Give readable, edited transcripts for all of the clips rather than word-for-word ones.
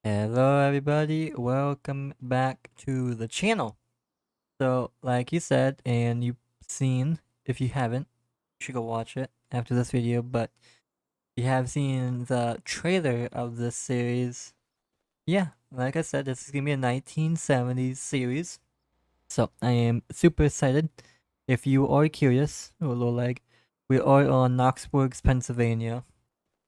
Hello everybody, welcome back to the channel. So like you said and you've seen, if you haven't, you should go watch it after this video, but you have seen the trailer of this series. Yeah, like I said, this is gonna be a 1970s series. So I am super excited. If you are curious, or little leg, we are on Knoxburg, Pennsylvania.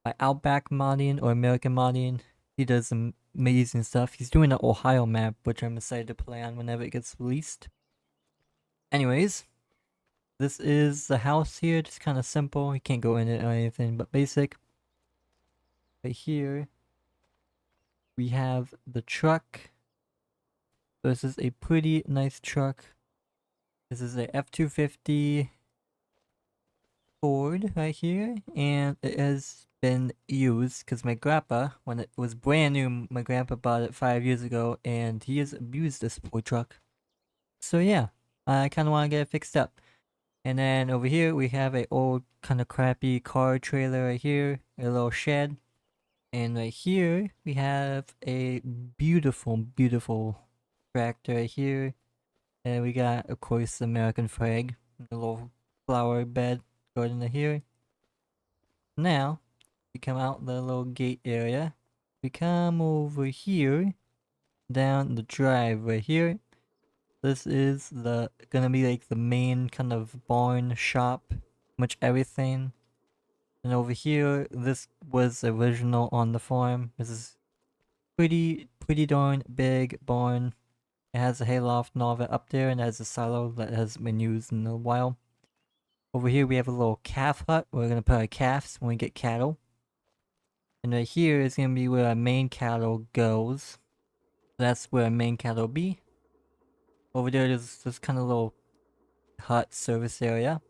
By Outback modding or American modding. He does some amazing stuff. He's doing an Ohio map, which I'm excited to play on whenever it gets released. Anyways, this is the house here, just kind of simple. You can't go in it or anything, but basic. Right here, we have the truck. This is a pretty nice truck. This is a F-250 Ford right here, and it has been used because my grandpa, when it was brand new, my grandpa bought it 5 years ago, and he has abused this poor truck. So yeah, I kind of want to get it fixed up. And then over here we have a old kind of crappy car trailer right here, a little shed, and right here we have a beautiful tractor right here, and we got of course the American flag, a little flower bed going in here. Now, we come out the little gate area. We come over here, down the drive right here. This is gonna be like the main kind of barn shop, much everything. And over here, this was original on the farm. This is pretty darn big barn. It has a hayloft and all that up there, and it has a silo that hasn't been used in a while. Over here, we have a little calf hut. We're gonna put our calves when we get cattle. And right here is gonna be where our main cattle goes. That's where our main cattle be. Over there's this kind of little hut service area.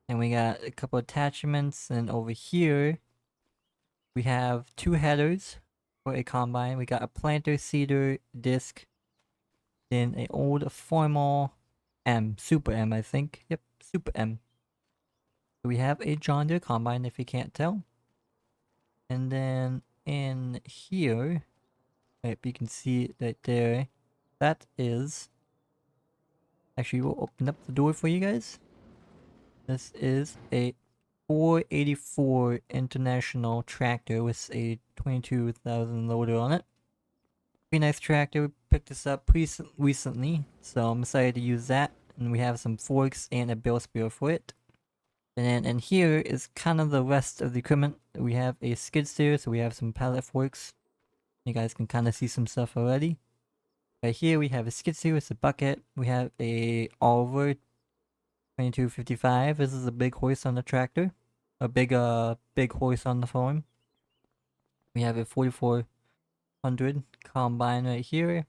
And we got a couple attachments, and over here we have two headers for a combine. We got a planter seeder disc, then a old formal M, Super M I think. Yep, Super M. So we have a John Deere combine if you can't tell. And then in here, if you can see it right there, that is... Actually, we'll open up the door for you guys. This is a 484 International tractor with a 22,000 loader on it. Pretty nice tractor. We picked this up recently, so I'm excited to use that. And we have some forks and a bill spear for it. And then in here is kind of the rest of the equipment. We have a skid steer, so we have some pallet forks. You guys can kind of see some stuff already. Right here we have a skid steer with a bucket. We have a Oliver 2255. This is a big horse on the tractor. A big horse on the farm. We have a 4400 combine right here.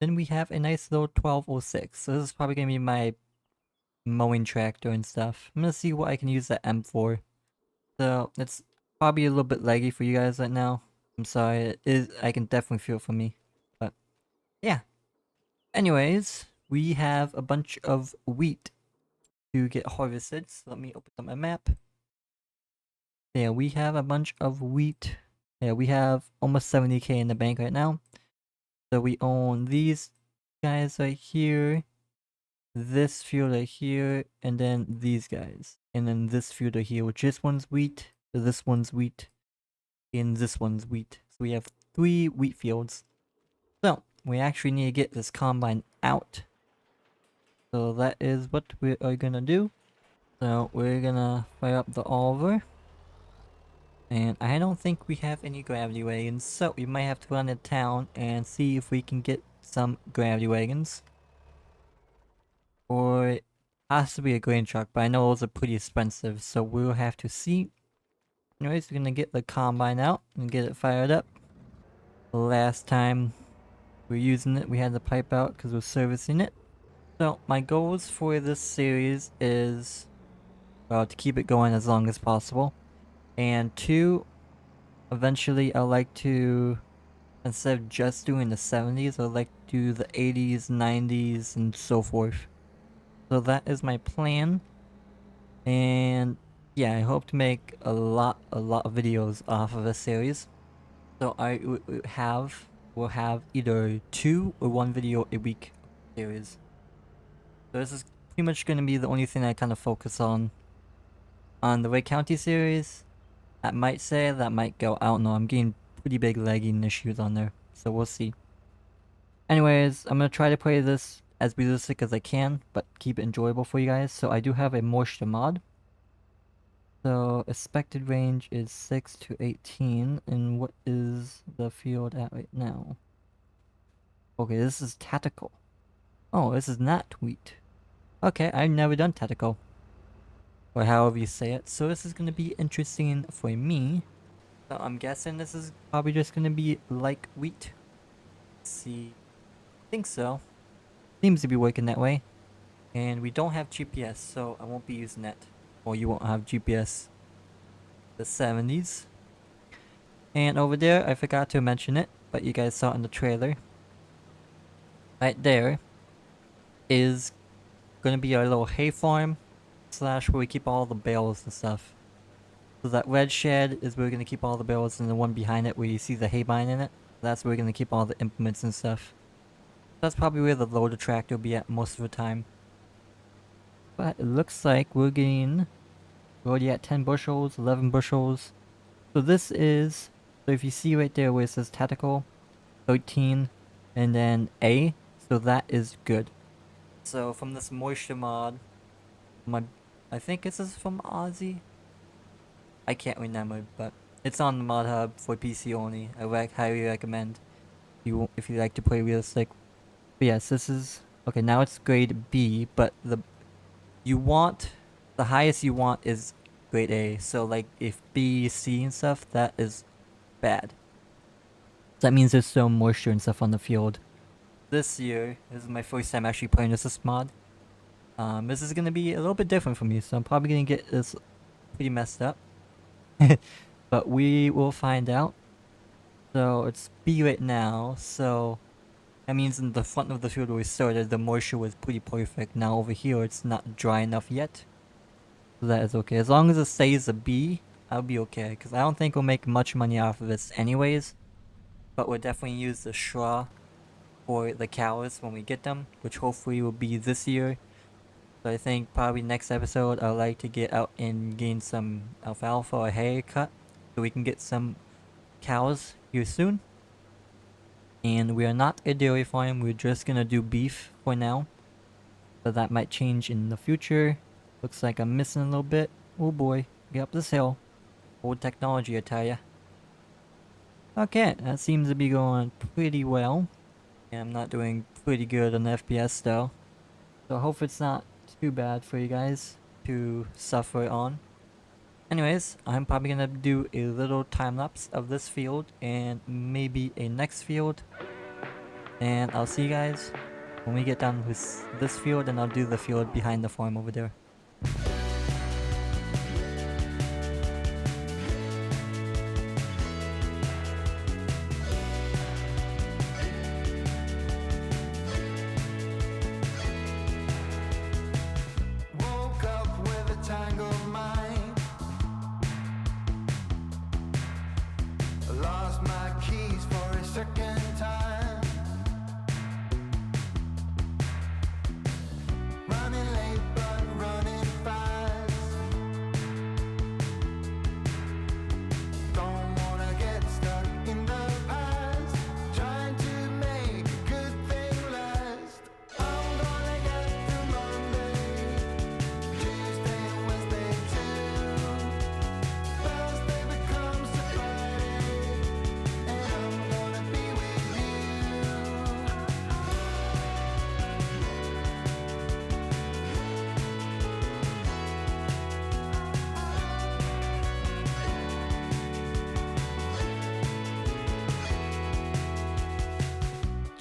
Then we have a nice little 1206. So this is probably gonna be my mowing tractor and stuff. I'm gonna see what I can use that M for. So it's probably a little bit laggy for you guys right now. I'm sorry. It is. I can definitely feel it for me. But yeah. Anyways, we have a bunch of wheat to get harvested. So let me open up my map. Yeah, we have a bunch of wheat. Yeah, we have almost 70k in the bank right now. So we own these guys right here, this field right here, and then these guys. And then this field right here, which this one's wheat, this one's wheat, and this one's wheat. So we have 3 wheat fields. So we actually need to get this combine out. So that is what we are gonna do. So we're gonna fire up the Oliver. And I don't think we have any gravity wagons, so we might have to run to town and see if we can get some gravity wagons. Or possibly a grain truck, but I know those are pretty expensive, so we'll have to see. Anyways, we're gonna get the combine out and get it fired up. The last time we were using it, we had the pipe out because we're servicing it. So my goals for this series is, well, to keep it going as long as possible. And 2, eventually I'd like to, instead of just doing the 70s, I'd like to do the 80s, 90s, and so forth. So that is my plan. And yeah, I hope to make a lot of videos off of this series. So will have either 2 or 1 video a week series. So this is pretty much gonna be the only thing I kind of focus on. On the Wake County series, that might say that might go. I don't know. I'm getting pretty big lagging issues on there, so we'll see. Anyways, I'm gonna try to play this as realistic as I can, but keep it enjoyable for you guys. So I do have a moisture mod. So expected range is 6 to 18, and what is the field at right now? Okay, this is tactical. Oh, this is not wheat. Okay, I've never done tactical. Or however you say it. So this is gonna be interesting for me. So I'm guessing this is probably just gonna be like wheat. Let's see. I think so. Seems to be working that way. And we don't have GPS, so I won't be using that. Or you won't have GPS. The 70s. And over there, I forgot to mention it, but you guys saw it in the trailer. Right there is gonna be our little hay farm / where we keep all the bales and stuff. So that red shed is where we're gonna keep all the bales, and the one behind it where you see the hay bind in it, that's where we're gonna keep all the implements and stuff. That's probably where the loader tractor will be at most of the time. But it looks like we're already at 10 bushels, 11 bushels. So this is, so if you see right there where it says tactical, 13, and then A, so that is good. So from this moisture mod, I think this is from Aussie. I can't remember, but it's on the mod hub for PC only. I highly recommend if you like to play realistic. But yes, this is okay. Now it's grade B, but the highest you want is grade A. So like if B, C and stuff, that is bad. That means there's still moisture and stuff on the field. This year, this is my first time actually playing this mod. This is gonna be a little bit different for me, so I'm probably gonna get this pretty messed up. But we will find out. So it's B right now, so that means in the front of the field where we started, the moisture was pretty perfect. Now over here, it's not dry enough yet. So that is okay. As long as it stays a B, I'll be okay. Because I don't think we'll make much money off of this anyways. But we'll definitely use the straw for the cows when we get them, which hopefully will be this year. So I think probably next episode I'd like to get out and gain some alfalfa or hay cut so we can get some cows here soon. And we are not a dairy farm, we're just gonna do beef for now. But that might change in the future. Looks like I'm missing a little bit. Oh boy, get up this hill. Old technology, I tell ya. Okay, that seems to be going pretty well. And I'm not doing pretty good on the FPS though. So I hope it's not too bad for you guys to suffer on. Anyways, I'm probably gonna do a little time lapse of this field and maybe a next field. And I'll see you guys when we get done with this field, and I'll do the field behind the farm over there.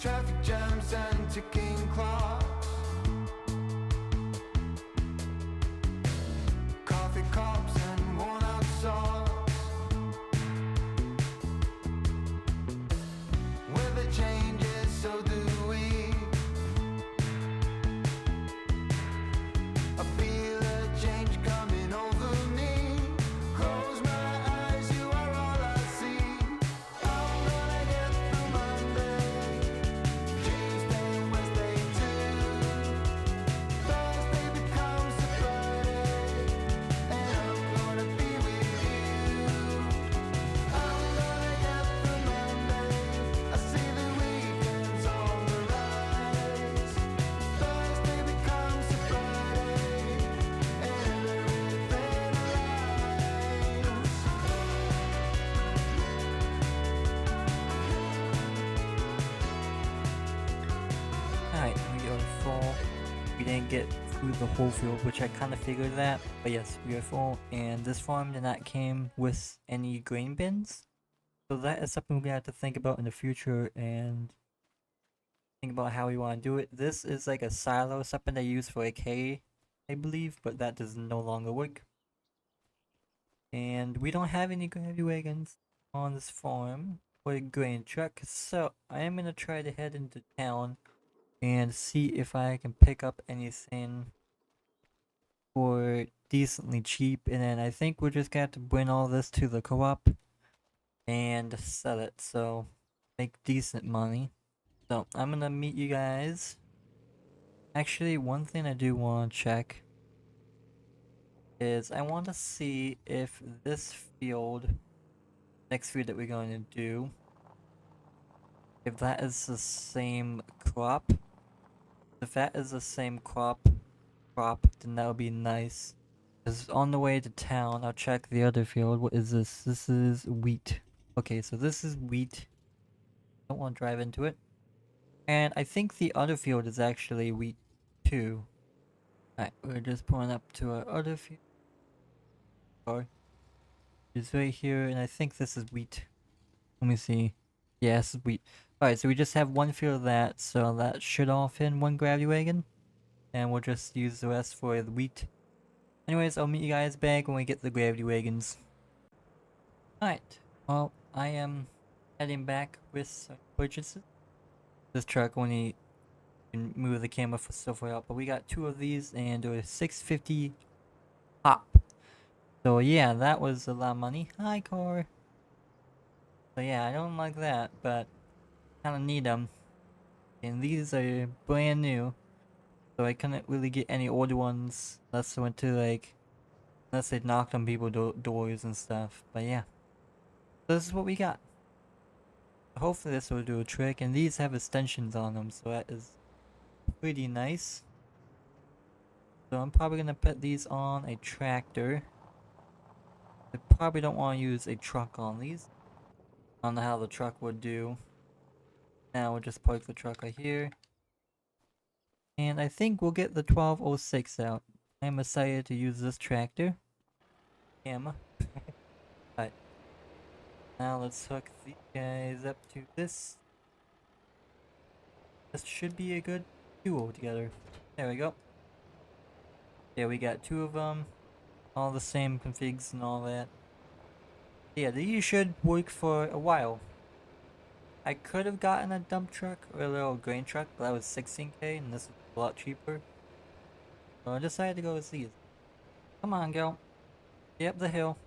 Traffic jams and ticking clocks. Coffee cups and worn out socks. Weather changes, so do we. I feel a change coming over me. Close my eyes, you are all I see. I'm can't get through the whole field, which I kind of figured that. But yes, we are full, and this farm did not came with any grain bins. So that is something we have to think about in the future and think about how we want to do it. This is like a silo, something they use for like hay, I believe, but that does no longer work. And we don't have any gravy wagons on this farm or a grain truck, so I am gonna try to head into town and see if I can pick up anything for decently cheap. And then I think we're just gonna have to bring all this to the co-op and sell it, so make decent money. So I'm gonna meet you guys. Actually, one thing I do want to check is I want to see if this field, next field that we're going to do, if that is the same crop. If that is the same crop, then that would be nice. Because on the way to town, I'll check the other field. What is this? This is wheat. Okay, so this is wheat. Don't want to drive into it. And I think the other field is actually wheat too. Alright, we're just pulling up to our other field. It's right here, and I think this is wheat. Let me see. Yeah, this is wheat. Alright, so we just have one field of that, so that should all fit in one gravity wagon. And we'll just use the rest for the wheat. Anyways, I'll meet you guys back when we get the gravity wagons. Alright, well, I am heading back with some purchases. This truck only can move the camera for so far out, but we got two of these and they're 650 hop. So yeah, that was a lot of money. Hi, car. So yeah, I don't like that, but kind of need them. And these are brand new, so I couldn't really get any older ones unless I went to like, unless they knocked on people's doors and stuff. But yeah, so this is what we got. Hopefully this will do a trick, and these have extensions on them, so that is pretty nice. So I'm probably gonna put these on a tractor. I probably don't want to use a truck on these. I don't know how the truck would do. Now we'll just park the truck right here. And I think we'll get the 1206 out. I'm excited to use this tractor. Alright. Now let's hook these guys up to this. This should be a good duo together. There we go. Yeah, we got two of them. All the same configs and all that. Yeah, these should work for a while. I could have gotten a dump truck or a little grain truck, but that was 16k and this is a lot cheaper. So I decided to go with these. Come on, girl. Get up the hill.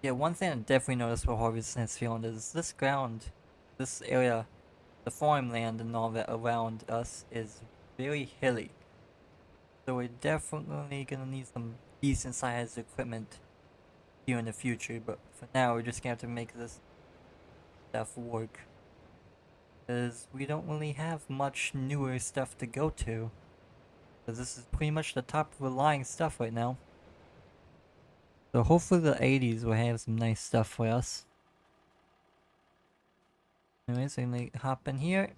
Yeah, one thing I definitely noticed while harvesting this field is this ground, this area, the farmland and all that around us is very hilly. So we're definitely gonna need some decent sized equipment here in the future, but for now we're just gonna have to make this stuff work. Because we don't really have much newer stuff to go to. Because this is pretty much the top of the line stuff right now. So hopefully the 80s will have some nice stuff for us. Anyways, I'm gonna hop in here.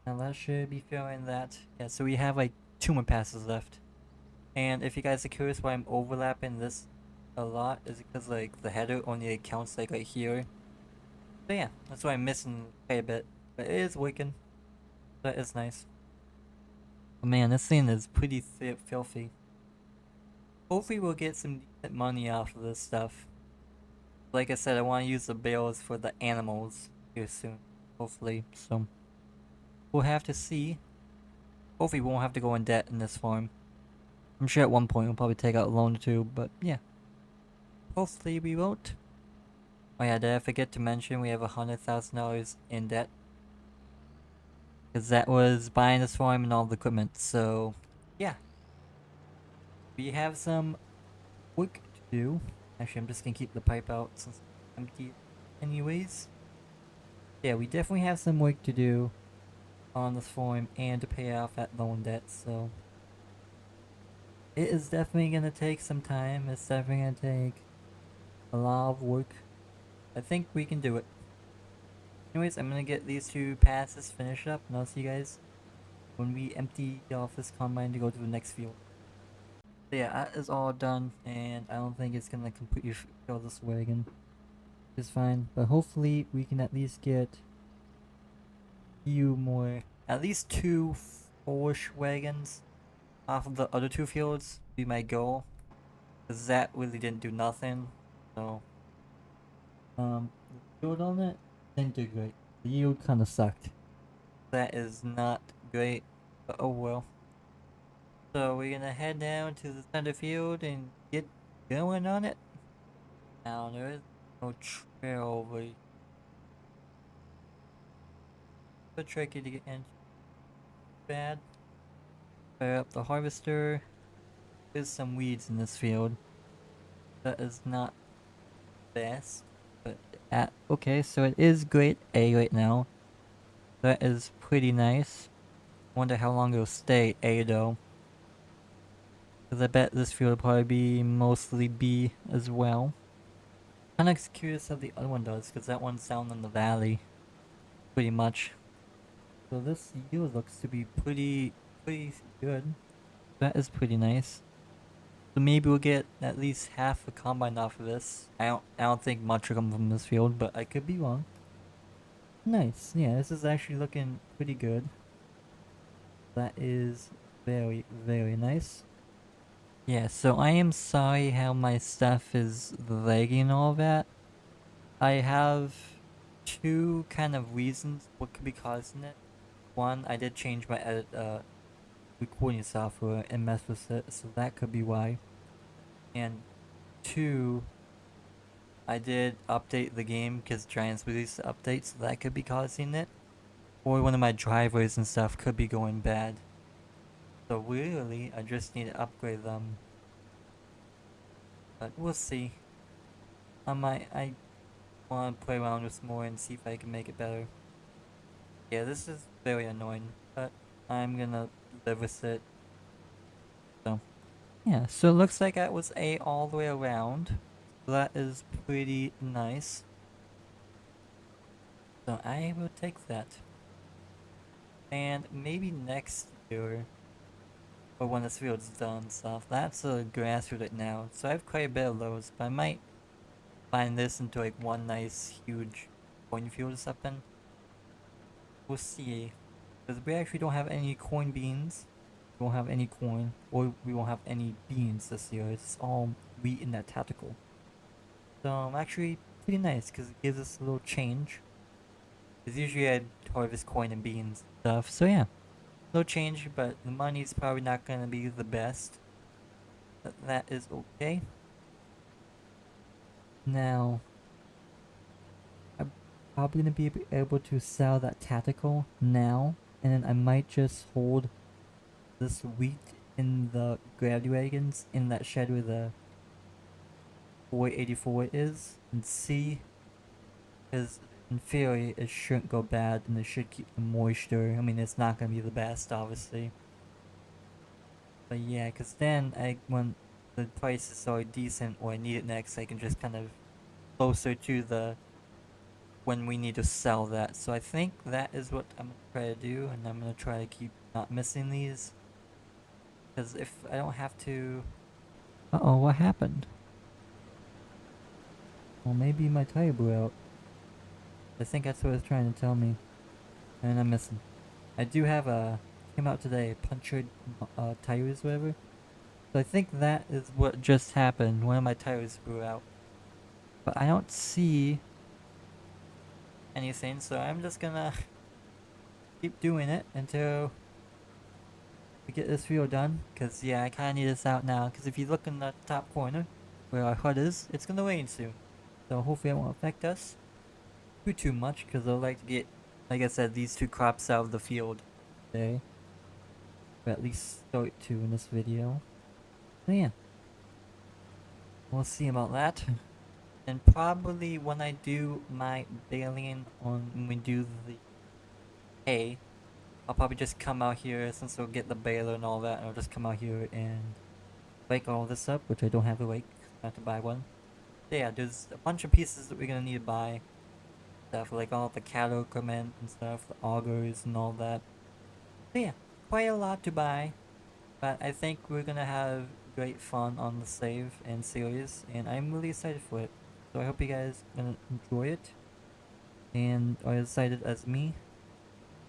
Now that should be filling that. Yeah, so we have like 2 more passes left. And if you guys are curious why I'm overlapping this a lot, is because like the header only counts like right here. So yeah, that's why I'm missing quite a bit. But it is working. That is nice. Oh man, this thing is pretty filthy. Hopefully we'll get some decent money off of this stuff. Like I said, I want to use the bales for the animals here soon. Hopefully, so we'll have to see. Hopefully we won't have to go in debt in this farm. I'm sure at one point we'll probably take out a loan or two, but yeah. Hopefully we won't. Oh yeah, did I forget to mention we have $100,000 in debt? Because that was buying this farm and all the equipment, so yeah. We have some work to do. Actually, I'm just gonna keep the pipe out since it's empty anyways. Yeah, we definitely have some work to do on this farm and to pay off that loan debt, so it is definitely gonna take some time. It's definitely gonna take a lot of work. I think we can do it. Anyways, I'm gonna get these 2 passes finished up and I'll see you guys when we empty off this combine to go to the next field. So yeah, that is all done, and I don't think it's gonna completely fill this wagon. It's fine, but hopefully we can at least get few more, at least 2 4-ish wagons off of the other 2 fields. Be my goal, cause that really didn't do nothing. So the yield on it didn't do great. The yield kind of sucked. That is not great, but oh well. So we're gonna head down to the center field and get going on it. Now there is no trail over here. So tricky to get into. Bad. Fire up the harvester. There's some weeds in this field. That is not best. But okay, so it is grade A right now. That is pretty nice. Wonder how long it'll stay A though. Cause I bet this field will probably be mostly B as well. Kinda curious how the other one does, cause that one's down in the valley. Pretty much. So this yield looks to be pretty good. That is pretty nice. So maybe we'll get at least half a combine off of this. I don't think much will come from this field, but I could be wrong. Nice. Yeah, this is actually looking pretty good. That is very nice. Yeah, so I am sorry how my stuff is lagging and all that. I have 2 kind of reasons what could be causing it. One, I did change my recording software and mess with it, so that could be why. And 2, I did update the game because Giants released the update, so that could be causing it. Or one of my drivers and stuff could be going bad. So really, I just need to upgrade them. But we'll see. I want to play around with more and see if I can make it better. Yeah, this is very annoying, but I'm gonna live with it. So, yeah, so it looks like that was A all the way around. So that is pretty nice. So I will take that. And maybe next year, or when this field's done and stuff, that's a grass field right now. So I have quite a bit of those, but I might find this into like one nice huge cornfield or something. We'll see. Because we actually don't have any corn beans. We won't have any corn, or we won't have any beans this year. It's all wheat in that tactical. So actually pretty nice because it gives us a little change. Because usually I'd harvest corn and beans and stuff. So yeah, no change, but the money's probably not gonna be the best. But that is okay. Now, I'm probably gonna be able to sell that tactical now, and then I might just hold this wheat in the gravity wagons in that shed where the 484 is, and see, because in theory it shouldn't go bad and it should keep the moisture. I mean, it's not gonna be the best, obviously. But yeah, because then when the price is already decent or I need it next, I can just kind of closer to the when we need to sell that. So I think that is what I'm gonna try to do, and I'm gonna try to keep not missing these. Because if I don't have to... Uh-oh, what happened? Well, maybe my tire blew out. I think that's what it's trying to tell me. And I'm missing. I do have a... Came out today, punctured tires, whatever. So I think that is what just happened. One of my tires blew out. But I don't see anything, so I'm just gonna keep doing it until we get this video done. Cause yeah, I kinda need this out now. Cause if you look in the top corner where our HUD is, it's gonna rain soon. So hopefully it won't affect us too much. Cause I'd like to get, like I said, these 2 crops out of the field today. Or at least start 2 in this video. So yeah. We'll see about that. And probably when I do my baling on, when we do the hay, I'll probably just come out here since we'll get the baler and all that, and I'll just come out here and rake all this up, which I don't have to rake, I have to buy one. So yeah, there's a bunch of pieces that we're gonna need to buy. Stuff like all the cattle equipment and stuff, the augers and all that. So yeah, quite a lot to buy, but I think we're gonna have great fun on the save and series, and I'm really excited for it. So I hope you guys gonna enjoy it and are excited as me.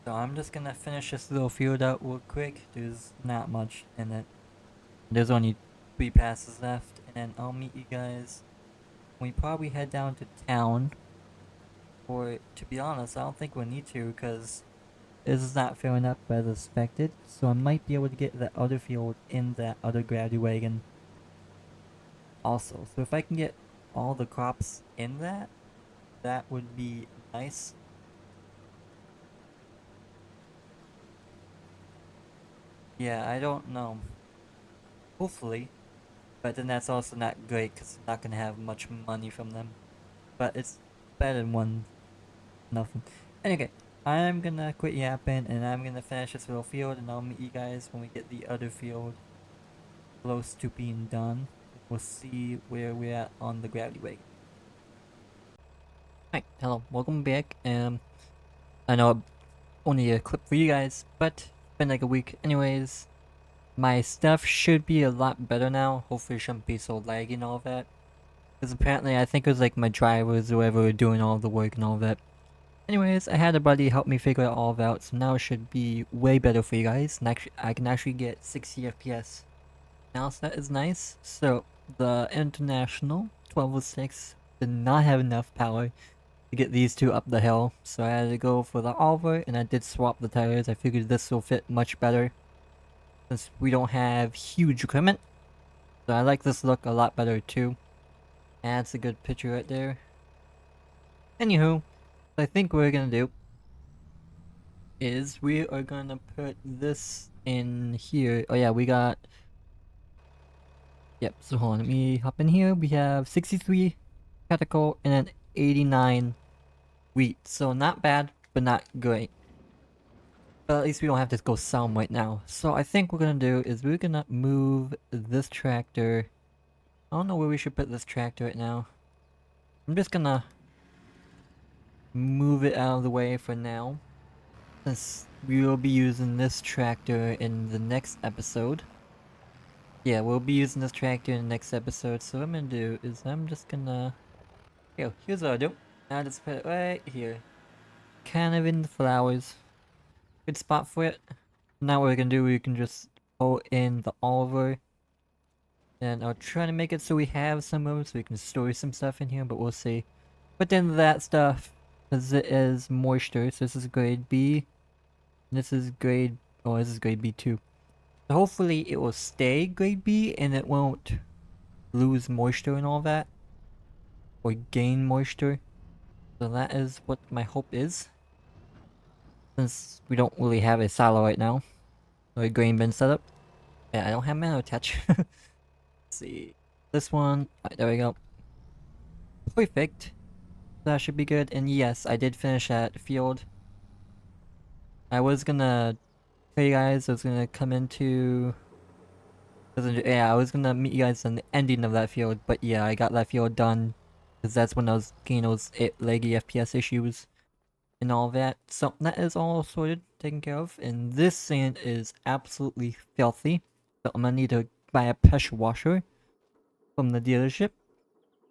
So I'm just gonna finish this little field out real quick. There's not much in it. There's only 3 passes left, and then I'll meet you guys when we probably head down to town. Or, to be honest, I don't think we'll need to, because this is not filling up as expected, so I might be able to get that other field in that other gravity wagon also. So if I can get all the crops in that, that would be nice. Yeah, I don't know. Hopefully. But then that's also not great, because I'm not going to have much money from them. But it's better than one nothing. Anyway, I'm gonna quit yapping, and I'm gonna finish this little field, and I'll meet you guys when we get the other field close to being done. We'll see where we're at on the gravity wagon. Hi, hello, welcome back. I know only a clip for you guys, but it's been like a week. Anyways, my stuff should be a lot better now. Hopefully, it shouldn't be so laggy and all that. Because apparently, I think it was like my drivers or whoever were doing all the work and all that. Anyways, I had a buddy help me figure it all out, so now it should be way better for you guys. And actually, I can actually get 60 FPS. Now, so that is nice. So, the International 1206 did not have enough power to get these two up the hill, so I had to go for the Oliver, and I did swap the tires. I figured this will fit much better, since we don't have huge equipment. So I like this look a lot better too. That's a good picture right there. Anywho, what I think we're gonna do is we are gonna put this in here. Oh yeah, we got... Yep, so hold on, let me hop in here. We have 63 Catechol and then 89 wheat. So not bad, but not great. But at least we don't have to go sell them right now. So I think what we're gonna do is we're gonna move this tractor. I don't know where we should put this tractor right now. I'm just gonna move it out of the way for now, since we will be using this tractor in the next episode. Yeah, we'll be using this tractor in the next episode, so what I'm gonna do is I'm just gonna... Yo, here's what I do. I'll just put it right here. Kind of in the flowers. Good spot for it. Now what we're gonna do, we can just pull in the Oliver. And I'll try to make it so we have some room so we can store some stuff in here, but we'll see. But then that stuff, as it is moisture, so this is grade B. This is grade... oh, this is grade B too. So hopefully it will stay grade B and it won't lose moisture and all that. Or gain moisture. So that is what my hope is. Since we don't really have a silo right now. Or a grain bin setup. Yeah, I don't have mana attach. Let's see. This one. Alright, there we go. Perfect. That should be good. And yes, I did finish that field. I was gonna tell you guys I was gonna come into... yeah, I was gonna meet you guys on the ending of that field, but yeah, I got that field done. Because that's when I was getting those laggy FPS issues and all that. So that is all sorted, taken care of. And this sand is absolutely filthy. So I'm gonna need to buy a pressure washer from the dealership.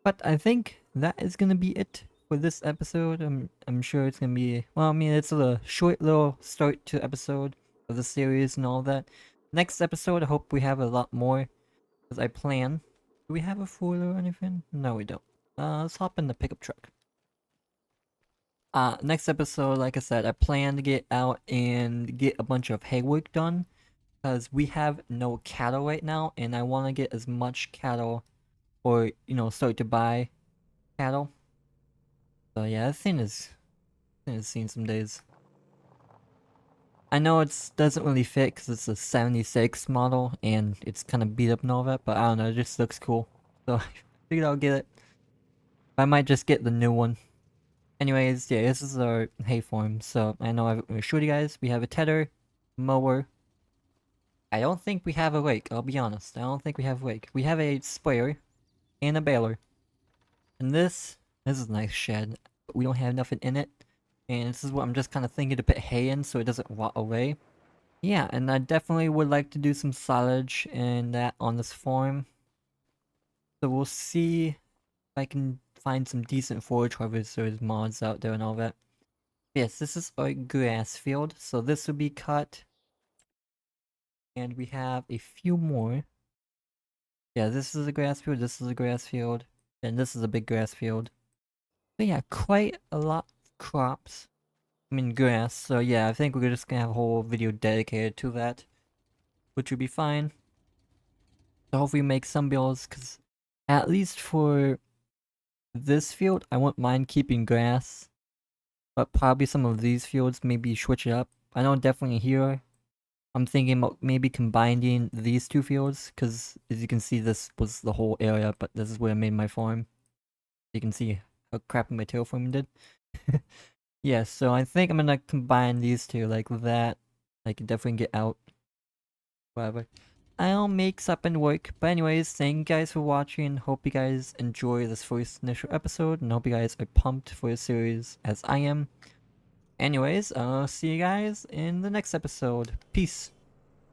But I think that is gonna be it for this episode. I'm sure it's gonna be... well, I mean, it's a short little start to episode of the series and all that. Next episode, I hope we have a lot more. Because I plan... do we have a foiler or anything? No, we don't. Let's hop in the pickup truck. Next episode, like I said, I plan to get out and get a bunch of hay work done. Because we have no cattle right now, and I want to get as much cattle, or, you know, start to buy cattle. So yeah, this thing is seen some days. I know it doesn't really fit because it's a 76 model, and it's kind of beat up and all that, but I don't know, it just looks cool. So I figured I'll get it. I might just get the new one. Anyways, yeah, this is our hay farm. So I know I showed you guys. We have a tedder, mower. I don't think we have a rake, I'll be honest. I don't think we have a rake. We have a sprayer and a baler. And this is a nice shed, but we don't have nothing in it. And this is what I'm just kind of thinking to put hay in so it doesn't rot away. Yeah, and I definitely would like to do some silage and that on this farm. So we'll see if I can find some decent forage harvesters mods out there and all that. Yes, this is a grass field, so this will be cut. And we have a few more. Yeah, this is a grass field, this is a grass field, and this is a big grass field. So yeah, quite a lot of crops. I mean grass, so yeah, I think we're just gonna have a whole video dedicated to that, which would be fine. So hopefully make some builds, because at least for this field, I wouldn't mind keeping grass, but probably some of these fields maybe switch it up. I know definitely here, I'm thinking about maybe combining these two fields, because as you can see this was the whole area, but this is where I made my farm. You can see how crappy my terraforming did. Yeah, so I think I'm gonna combine these two like that. I can definitely get out. Whatever. I'll make something work. But anyways, thank you guys for watching. Hope you guys enjoy this first initial episode, and hope you guys are pumped for the series as I am. Anyways, I'll see you guys in the next episode. Peace.